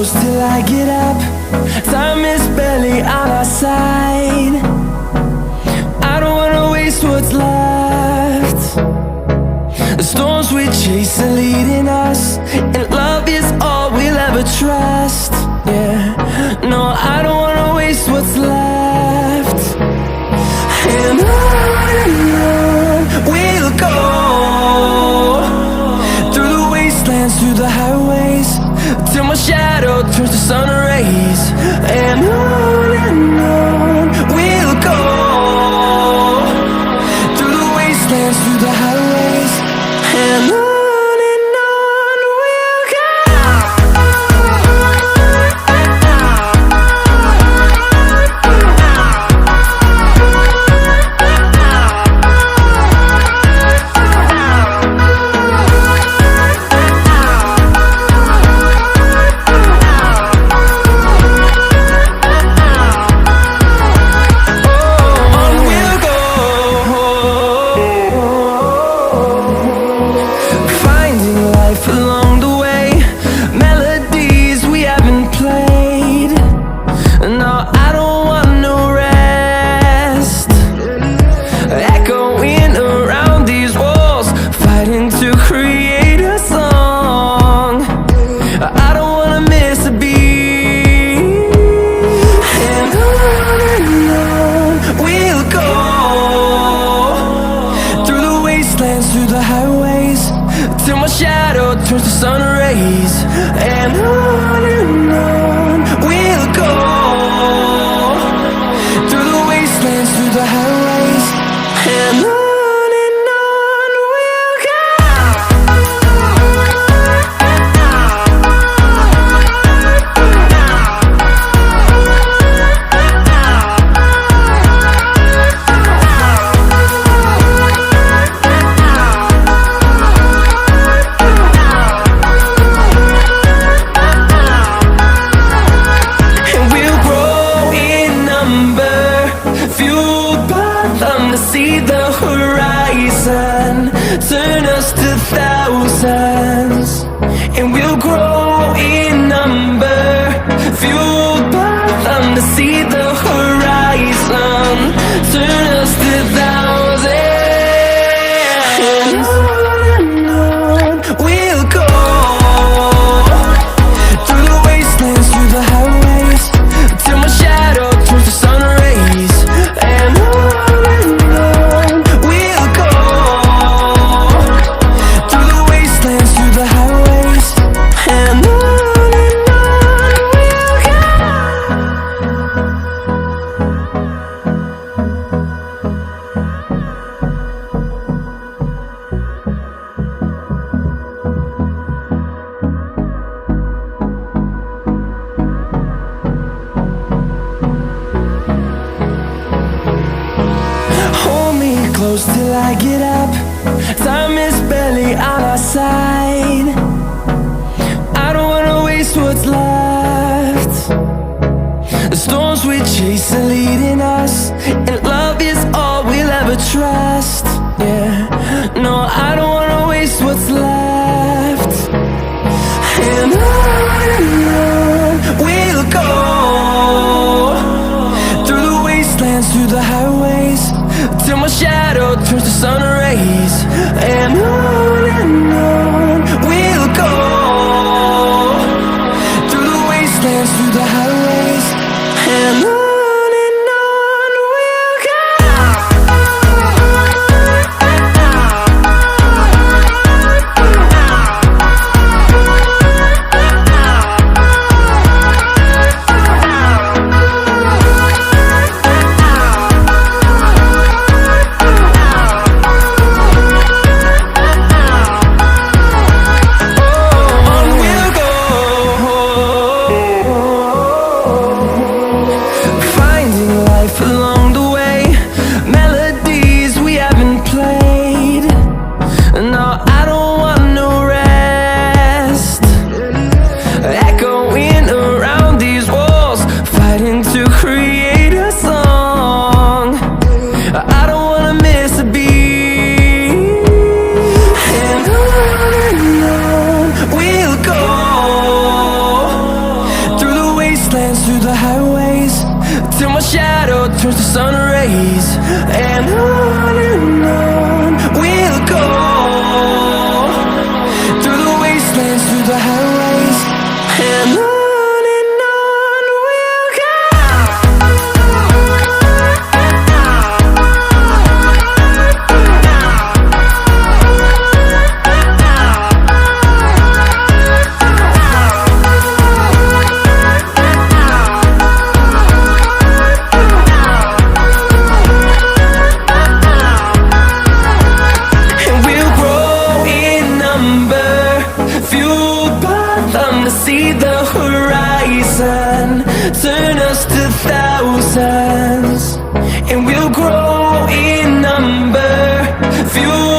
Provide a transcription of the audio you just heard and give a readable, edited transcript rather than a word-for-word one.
close till I get up. Time is barely on our side. I don't wanna waste what's left. The storms we chase are leading us, and love is all we'll ever trust. Yeah, no, I don't wanna waste what's left. And on we'll go, through the wastelands, through the highways, till my shadow turns to sun rays. And on we'll go, through the wastelands, through the highways, and on we'll go. Through the highways, till my shadow turns to sun rays. And on we'll go, through the wastelands, through the highways, and on we'll go. See the horizon, turn us to thousands, and we'll grow in number, fueled by them. To see the horizon, turn us to thousands, and on we'll go, through the wastelands, through the highways, till my shadow turns to sun rays. And close till I get up. Time is barely on our side. I don't wanna waste what's left. The storms we chase are leading us, and love is all we'll ever trust. Yeah, no, I don't wanna waste what's left. And on we'll go, through the wastelands, through the highways, till my shadow turns to sun rays. And on we'll go, through the wastelands, through the highways, and on. till my shadow turns to sun rays. And on we'll go, through the wastelands, through the highways, and on we'll go. See the horizon, turn us to thousands, and we'll grow in number, fuel